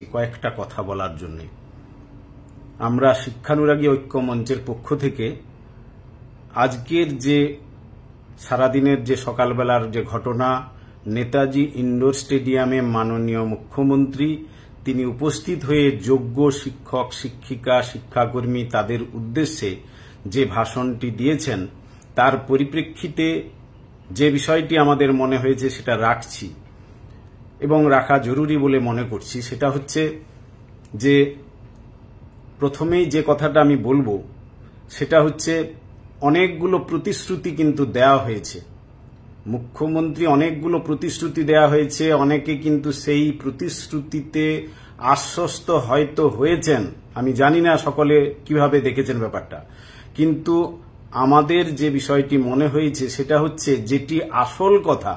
কয়েকটা কথা বলার জন্য। আমরা শিক্ষানুরাগী ঐক্য মঞ্চের পক্ষ থেকে আজকের যে সারাদিনের যে সকালবেলার যে ঘটনা, নেতাজি ইন্ডোর স্টেডিয়ামে মাননীয় মুখ্যমন্ত্রী তিনি উপস্থিত হয়ে যোগ্য শিক্ষক শিক্ষিকা শিক্ষাকর্মী তাদের উদ্দেশ্যে যে ভাষণটি দিয়েছেন, তার পরিপ্রেক্ষিতে যে বিষয়টি আমাদের মনে হয়েছে সেটা রাখছি এবং রাখা জরুরি বলে মনে করছি। সেটা হচ্ছে যে প্রথমেই যে কথাটা আমি বলবো সেটা হচ্ছে অনেকগুলো প্রতিশ্রুতি কিন্তু দেওয়া হয়েছে। মুখ্যমন্ত্রী অনেকগুলো প্রতিশ্রুতি দেওয়া হয়েছে, অনেকে কিন্তু সেই প্রতিশ্রুতিতে আশ্বস্ত হয়তো হয়েছেন। আমি জানি না সকলে কিভাবে দেখেছেন ব্যাপারটা, কিন্তু আমাদের যে বিষয়টি মনে হয়েছে সেটা হচ্ছে যেটি আসল কথা,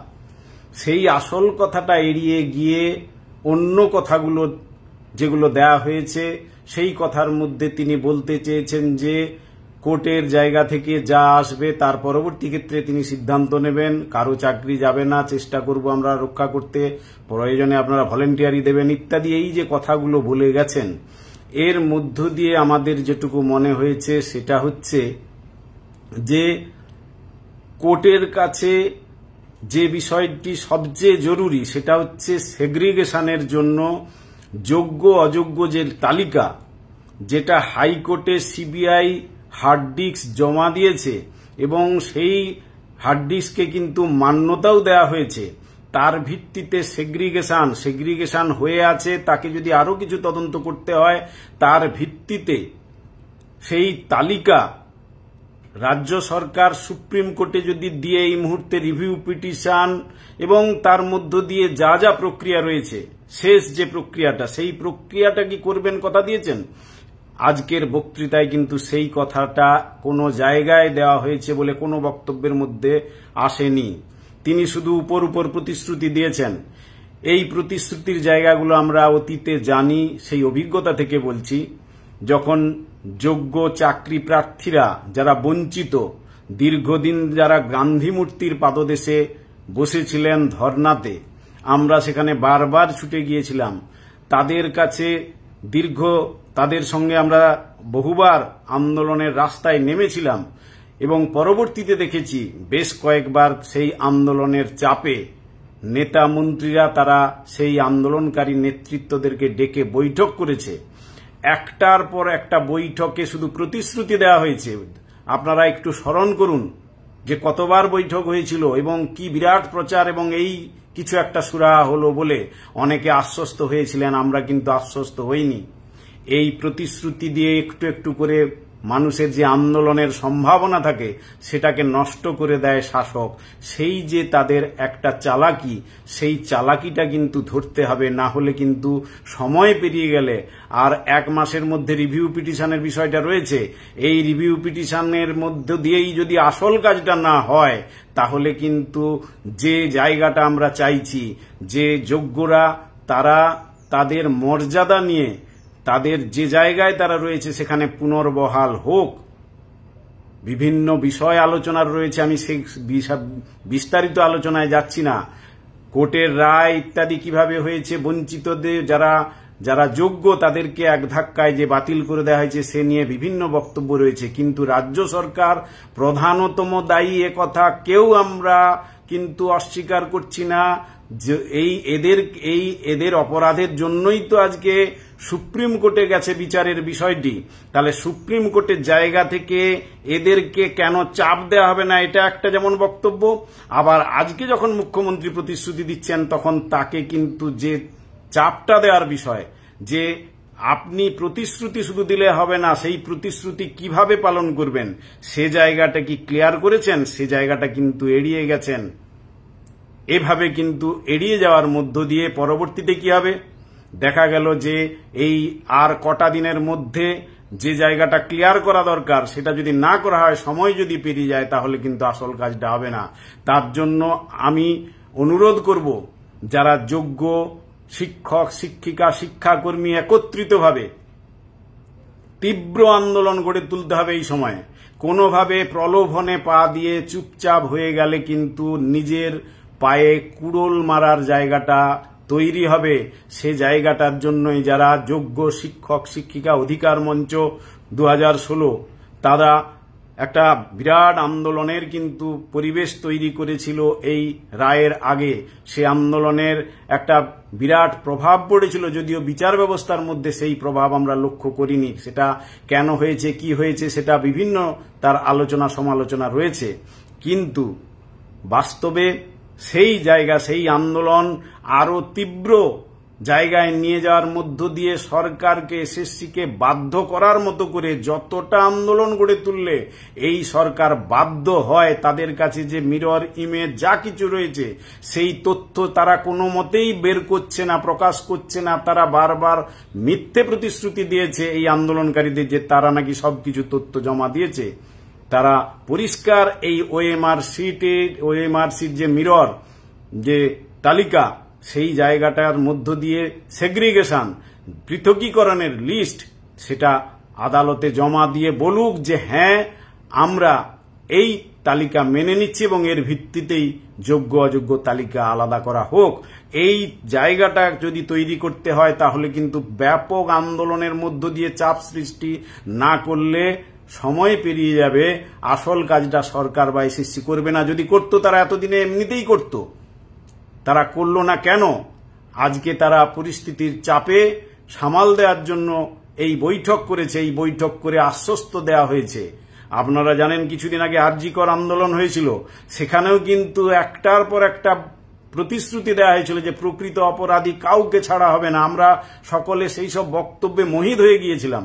সেই আসল কথাটা এড়িয়ে গিয়ে অন্য কথাগুলো যেগুলো দেয়া হয়েছে সেই কথার মধ্যে তিনি বলতে চেয়েছেন যে কোর্টের জায়গা থেকে যা আসবে তার পরবর্তী ক্ষেত্রে তিনি সিদ্ধান্ত নেবেন, কারো চাকরি যাবে না, চেষ্টা করব আমরা রক্ষা করতে, প্রয়োজনে আপনারা ভলেন্টিয়ারি দেবেন ইত্যাদি। এই যে কথাগুলো বলে গেছেন, এর মধ্য দিয়ে আমাদের যেটুকু মনে হয়েছে সেটা হচ্ছে যে কোর্টের কাছে যে বিষয়টি সবচেয়ে জরুরি সেটা হচ্ছে সেগ্রিগেশনের জন্য যোগ্য অযোগ্য যে তালিকা, যেটা হাইকোর্টে সিবিআই হার্ড ডিস্ক জমা দিয়েছে এবং সেই হার্ড ডিস্ককে কিন্তু মান্যতাও দেওয়া হয়েছে। তার ভিত্তিতে সেগ্রিগেশন হয়ে আছে, তাকে যদি আরো কিছু তদন্ত করতে হয় তার ভিত্তিতে সেই তালিকা রাজ্য সরকার সুপ্রিম কোর্টে যদি দিয়ে এই মুহূর্তে রিভিউ পিটিশন এবং তার মধ্য দিয়ে যা যা প্রক্রিয়া রয়েছে, শেষ যে প্রক্রিয়াটা, সেই প্রক্রিয়াটা কি করবেন কথা দিয়েছেন। আজকের বক্তৃতায় কিন্তু সেই কথাটা কোনো জায়গায় দেওয়া হয়েছে বলে কোনো বক্তব্যের মধ্যে আসেনি। তিনি শুধু উপর উপর প্রতিশ্রুতি দিয়েছেন। এই প্রতিশ্রুতির জায়গাগুলো আমরা অতীতে জানি, সেই অভিজ্ঞতা থেকে বলছি। যখন যোগ্য চাকরি প্রার্থীরা যারা বঞ্চিত, দীর্ঘদিন যারা গান্ধী মূর্তির পাদদেশে বসেছিলেন ধর্নাতে, আমরা সেখানে বারবার ছুটে গিয়েছিলাম, তাদের কাছে তাদের সঙ্গে আমরা বহুবার আন্দোলনের রাস্তায় নেমেছিলাম এবং পরবর্তীতে দেখেছি বেশ কয়েকবার সেই আন্দোলনের চাপে নেতা মন্ত্রীরা তারা সেই আন্দোলনকারী নেতৃত্বদেরকে ডেকে বৈঠক করেছে। একটার পর একটা বৈঠকে শুধু প্রতিশ্রুতি দেওয়া হয়েছে। আপনারা একটু স্মরণ করুন যে কতবার বৈঠক হয়েছিল এবং কি বিরাট প্রচার, এবং এই কিছু একটা সুরাহা হলো বলে অনেকে আশ্বস্ত হয়েছিলেন, আমরা কিন্তু আশ্বস্ত হইনি। এই প্রতিশ্রুতি দিয়ে একটু একটু করে মানুষের যে আন্দোলনের সম্ভাবনা থাকে সেটাকে নষ্ট করে দেয় শাসক। সেই যে তাদের একটা চালাকি, সেই চালাকিটা কিন্তু ধরতে হবে, না হলে কিন্তু সময় পেরিয়ে গেলে আর এক মাসের মধ্যে রিভিউ পিটিশনের বিষয়টা রয়েছে, এই রিভিউ পিটিশনের মধ্য দিয়েই যদি আসল কাজটা না হয় তাহলে কিন্তু যে জায়গাটা আমরা চাইছি যে যোগ্যরা তারা তাদের মর্যাদা নিয়ে তাদের যে জায়গায় তারা রয়েছে সেখানে পুনর্বহাল হোক। বিভিন্ন বিষয় আলোচনার রয়েছে, আমি সেই বিস্তারিত আলোচনায় যাচ্ছি না। কোর্টের রায় ইত্যাদি কিভাবে হয়েছে, বঞ্চিতদের যারা যোগ্য তাদেরকে এক ধাক্কায় যে বাতিল করে দেওয়া হয়েছে সে নিয়ে বিভিন্ন বক্তব্য রয়েছে, কিন্তু রাজ্য সরকার প্রধানতম দায়ী, একথা কেউ আমরা কিন্তু অস্বীকার করছি না। এদের অপরাধের জন্যই তো আজকে সুপ্রিম কোর্টে গেছে বিচারের বিষয়টি। তাহলে সুপ্রিম কোর্টের জায়গা থেকে এদেরকে কেন চাপ দেওয়া হবে না, এটা একটা যেমন বক্তব্য। আবার আজকে যখন মুখ্যমন্ত্রী প্রতিশ্রুতি দিচ্ছেন তখন তাকে কিন্তু যে চাপটা দেওয়ার বিষয়, যে আপনি প্রতিশ্রুতি শুধু দিলে হবে না, সেই প্রতিশ্রুতি কিভাবে পালন করবেন সে জায়গাটা কি ক্লিয়ার করেছেন, সে জায়গাটা কিন্তু এড়িয়ে গেছেন। এভাবে কিন্তু এড়িয়ে যাওয়ার মধ্য দিয়ে পরবর্তীতে কি হবে, দেখা গেল যে এই আর কটা দিনের মধ্যে যে জায়গাটা ক্লিয়ার করা দরকার সেটা যদি না করা হয়, সময় যদি পেরিয়ে যায়, তাহলে কিন্তু আসল কাজটা হবে না। তার জন্য আমি অনুরোধ করব যারা যোগ্য শিক্ষক শিক্ষিকা শিক্ষাকর্মী একত্রিতভাবে তীব্র আন্দোলন গড়ে তুলতে হবে। এই সময়ে কোনোভাবে প্রলোভনে পা দিয়ে চুপচাপ হয়ে গেলে কিন্তু নিজের পায়ে কুড়োল মারার জায়গাটা তৈরি হবে, সে জায়গাটার জন্যই যারা যোগ্য শিক্ষক শিক্ষিকা অধিকার মঞ্চ 2016 তারা একটা বিরাট আন্দোলনের কিন্তু পরিবেশ তৈরি করেছিল এই রায়ের আগে। সে আন্দোলনের একটা বিরাট প্রভাব পড়েছিল, যদিও বিচার ব্যবস্থার মধ্যে সেই প্রভাব আমরা লক্ষ্য করিনি। সেটা কেন হয়েছে, কি হয়েছে, সেটা বিভিন্ন তার আলোচনা সমালোচনা রয়েছে। কিন্তু বাস্তবে সেই জায়গা, সেই আন্দোলন আরো তীব্র জায়গায় নিয়ে যাওয়ার মধ্য দিয়ে সরকারকে, এসএসসিকে বাধ্য করার মতো করে যতটা আন্দোলন গড়ে তুললে এই সরকার বাধ্য হয় তাদের কাছে যে মিরর ইমেজ যা কিছু রয়েছে সেই তথ্য তারা কোনো মতেই বের করছে না, প্রকাশ করছে না। তারা বারবার মিথ্যে প্রতিশ্রুতি দিয়েছে এই আন্দোলনকারীদের যে তারা নাকি সবকিছু তথ্য জমা দিয়েছে। তারা পরিষ্কার এই ওএমআর সিট যে মিরর যে তালিকা, সেই জায়গাটার মধ্য দিয়ে সেগ্রিগেশন, পৃথকীকরণের লিস্ট, সেটা আদালতে জমা দিয়ে বলুক যে হ্যাঁ আমরা এই তালিকা মেনে নিচ্ছি এবং এর ভিত্তিতেই যোগ্য অযোগ্য তালিকা আলাদা করা হোক। এই জায়গাটা যদি তৈরি করতে হয় তাহলে কিন্তু ব্যাপক আন্দোলনের মধ্য দিয়ে চাপ সৃষ্টি না করলে সময় পেরিয়ে যাবে। আসল কাজটা সরকার বা এসএসসি করবে না। যদি করত তারা এতদিনে এমনিতেই করত, তারা করল না কেন? আজকে তারা পরিস্থিতির চাপে সামাল দেওয়ার জন্য এই বৈঠক করেছে। এই বৈঠক করে আশ্বস্ত দেওয়া হয়েছে। আপনারা জানেন কিছুদিন আগে আরজিকর আন্দোলন হয়েছিল, সেখানেও কিন্তু একটার পর একটা প্রতিশ্রুতি দেওয়া হয়েছিল যে প্রকৃত অপরাধী কাউকে ছাড়া হবে না। আমরা সকলে সেই সব বক্তব্যে মোহিত হয়ে গিয়েছিলাম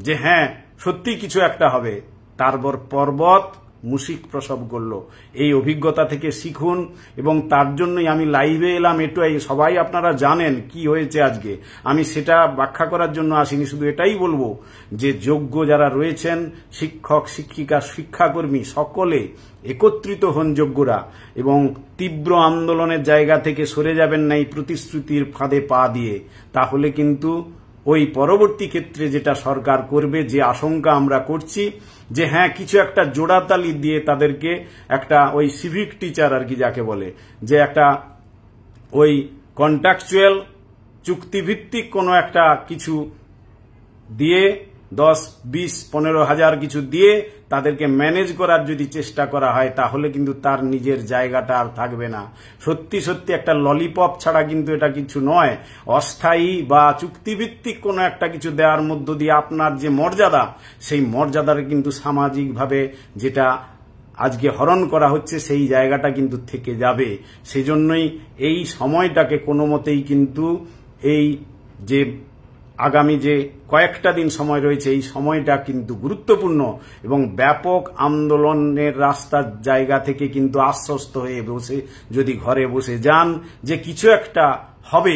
যে হ্যাঁ সত্যি কিছু একটা হবে। তারপর পর্বত মুশিক প্রসব করল। এই অভিজ্ঞতা থেকে শিখুন এবং তার জন্যই আমি লাইভে এলাম। এটাই সবাই আপনারা জানেন কি হয়েছে আজকে, আমি সেটা ব্যাখ্যা করার জন্য আসিনি। শুধু এটাই বলবো যে যোগ্য যারা রয়েছেন, শিক্ষক শিক্ষিকা শিক্ষাকর্মী সকলে একত্রিত হন যোগ্যরা এবং তীব্র আন্দোলনের জায়গা থেকে সরে যাবেন না এই প্রতিশ্রুতির ফাঁদে পা দিয়ে। তাহলে কিন্তু ওই পরবর্তী ক্ষেত্রে যেটা সরকার করবে, যে আশঙ্কা আমরা করছি যে হ্যাঁ কিছু একটা জোড়াতালি দিয়ে তাদেরকে একটা ওই সিভিক টিচার আর কি যাকে বলে, যে একটা ওই কন্ট্রাকচুয়াল চুক্তিভিত্তিক কোনো একটা কিছু দিয়ে 10, 20, 15 হাজার কিছু দিয়ে তাদেরকে ম্যানেজ করার যদি চেষ্টা করা হয় তাহলে কিন্তু তার নিজের জায়গাটা আর থাকবে না। সত্যি সত্যি একটা ললিপপ ছাড়া কিন্তু এটা কিছু নয়। অস্থায়ী বা চুক্তিভিত্তিক কোনো একটা কিছু দেওয়ার মধ্য দিয়ে আপনার যে মর্যাদা, সেই মর্যাদার কিন্তু সামাজিকভাবে যেটা আজকে হরণ করা হচ্ছে সেই জায়গাটা কিন্তু থেকে যাবে। সেজন্যই এই সময়টাকে কোনো মতেই কিন্তু এই যে আগামী যে কয়েকটা দিন সময় রয়েছে এই সময়টা কিন্তু গুরুত্বপূর্ণ এবং ব্যাপক আন্দোলনের রাস্তার জায়গা থেকে কিন্তু আশ্বস্ত হয়ে বসে যদি ঘরে বসে যান যে কিছু একটা হবে,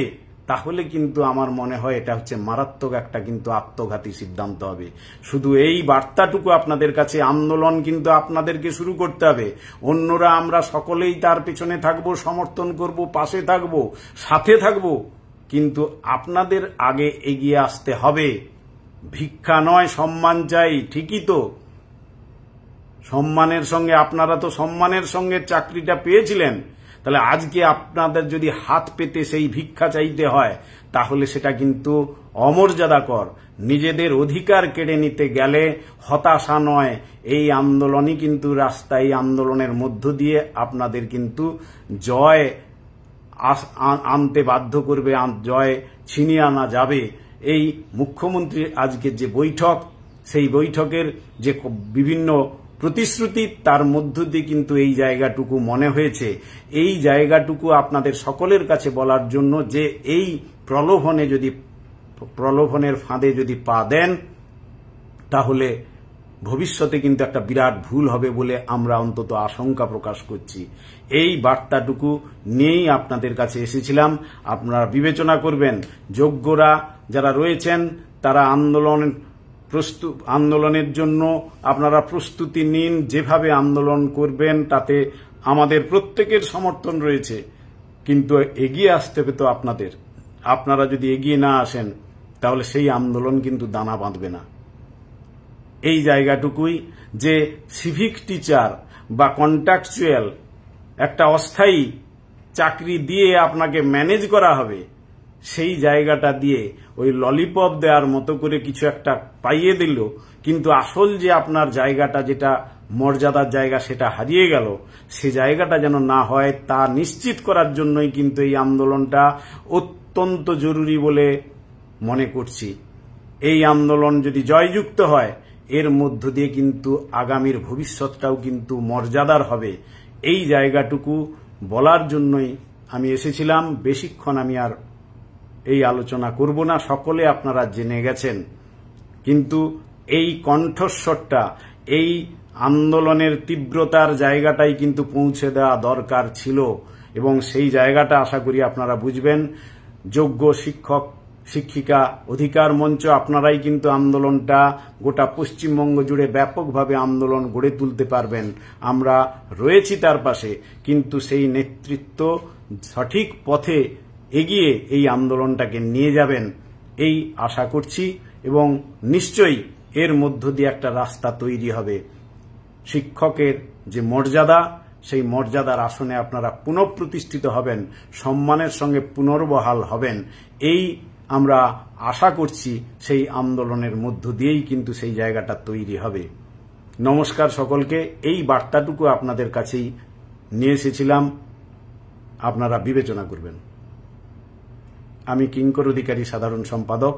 তাহলে কিন্তু আমার মনে হয় এটা হচ্ছে মারাত্মক একটা কিন্তু আত্মঘাতী সিদ্ধান্ত হবে। শুধু এই বার্তাটুকু আপনাদের কাছে, আন্দোলন কিন্তু আপনাদেরকে শুরু করতে হবে। অন্যরা আমরা সকলেই তার পেছনে থাকবো, সমর্থন করব, পাশে থাকবো, সাথে থাকবো, কিন্তু আপনাদের আগে এগিয়ে আসতে হবে। ভিক্ষা নয়, সম্মান চাই। ঠিকই তো, সম্মানের সঙ্গে, আপনারা তো সম্মানের সঙ্গে চাকরিটা পেয়েছিলেন, তাহলে আজকে আপনাদের যদি হাত পেতে সেই ভিক্ষা চাইতে হয় তাহলে সেটা কিন্তু অমর্যাদাকর। নিজেদের অধিকার কেড়ে নিতে গেলে হতাশা নয়, এই আন্দোলনই কিন্তু রাস্তায়, আন্দোলনের মধ্য দিয়ে আপনাদের কিন্তু জয় আনতে বাধ্য করবে, জয় ছিনিয়ে আনা যাবে। এই মুখ্যমন্ত্রীর আজকের যে বৈঠক, সেই বৈঠকের যে বিভিন্ন প্রতিশ্রুতি, তার মধ্য দিয়ে কিন্তু এই জায়গাটুকু মনে হয়েছে। এই জায়গাটুকু আপনাদের সকলের কাছে বলার জন্য যে এই প্রলোভনের ফাঁদে যদি পা দেন তাহলে ভবিষ্যতে কিন্তু একটা বিরাট ভুল হবে বলে আমরা অন্তত আশঙ্কা প্রকাশ করছি। এই বার্তাটুকু নিয়েই আপনাদের কাছে এসেছিলাম। আপনারা বিবেচনা করবেন, যোগ্যরা যারা রয়েছেন তারা আন্দোলনের জন্য আপনারা প্রস্তুতি নিন। যেভাবে আন্দোলন করবেন তাতে আমাদের প্রত্যেকের সমর্থন রয়েছে, কিন্তু এগিয়ে আসতে হবে তো আপনাদের। আপনারা যদি এগিয়ে না আসেন তাহলে সেই আন্দোলন কিন্তু দানা বাঁধবে না। এই জায়গাটুকুই যে সিভিক টিচার বা কন্ট্রাকচুয়াল একটা অস্থায়ী চাকরি দিয়ে আপনাকে ম্যানেজ করা হবে, সেই জায়গাটা দিয়ে ওই ললিপপ দেওয়ার মতো করে কিছু একটা পাইয়ে দিল, কিন্তু আসল যে আপনার জায়গাটা, যেটা মর্যাদার জায়গা, সেটা হারিয়ে গেল। সে জায়গাটা যেন না হয় তা নিশ্চিত করার জন্যই কিন্তু এই আন্দোলনটা অত্যন্ত জরুরি বলে মনে করছি। এই আন্দোলন যদি জয়যুক্ত হয়, এর মধ্য দিয়ে কিন্তু আগামীর ভবিষ্যৎটাও কিন্তু মর্যাদার হবে। এই জায়গাটুকু বলার জন্যই আমি এসেছিলাম। বেশিক্ষণ আমি আর এই আলোচনা করব না, সকলে আপনারা জেনে গেছেন। কিন্তু এই কণ্ঠস্বরটা, এই আন্দোলনের তীব্রতার জায়গাটাই কিন্তু পৌঁছে দেওয়া দরকার ছিল, এবং সেই জায়গাটা আশা করি আপনারা বুঝবেন। যোগ্য শিক্ষক শিক্ষিকা অধিকার মঞ্চ, আপনারাই কিন্তু আন্দোলনটা গোটা পশ্চিমবঙ্গ জুড়ে ব্যাপকভাবে আন্দোলন গড়ে তুলতে পারবেন। আমরা রয়েছি তার পাশে, কিন্তু সেই নেতৃত্ব সঠিক পথে এগিয়ে এই আন্দোলনটাকে নিয়ে যাবেন, এই আশা করছি। এবং নিশ্চয়ই এর মধ্য দিয়ে একটা রাস্তা তৈরি হবে। শিক্ষকের যে মর্যাদা, সেই মর্যাদার আসনে আপনারা পুনঃপ্রতিষ্ঠিত হবেন, সম্মানের সঙ্গে পুনর্বহাল হবেন, এই আমরা আশা করছি। সেই আন্দোলনের মধ্য দিয়েই কিন্তু সেই জায়গাটা তৈরি হবে। নমস্কার সকলকে। এই বার্তাটুকু আপনাদের কাছেই নিয়ে এসেছিলাম, আপনারা বিবেচনা করবেন। আমি কিঙ্কর অধিকারী, সাধারণ সম্পাদক,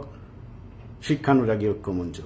শিক্ষানুরাগী ঐক্য মঞ্চ।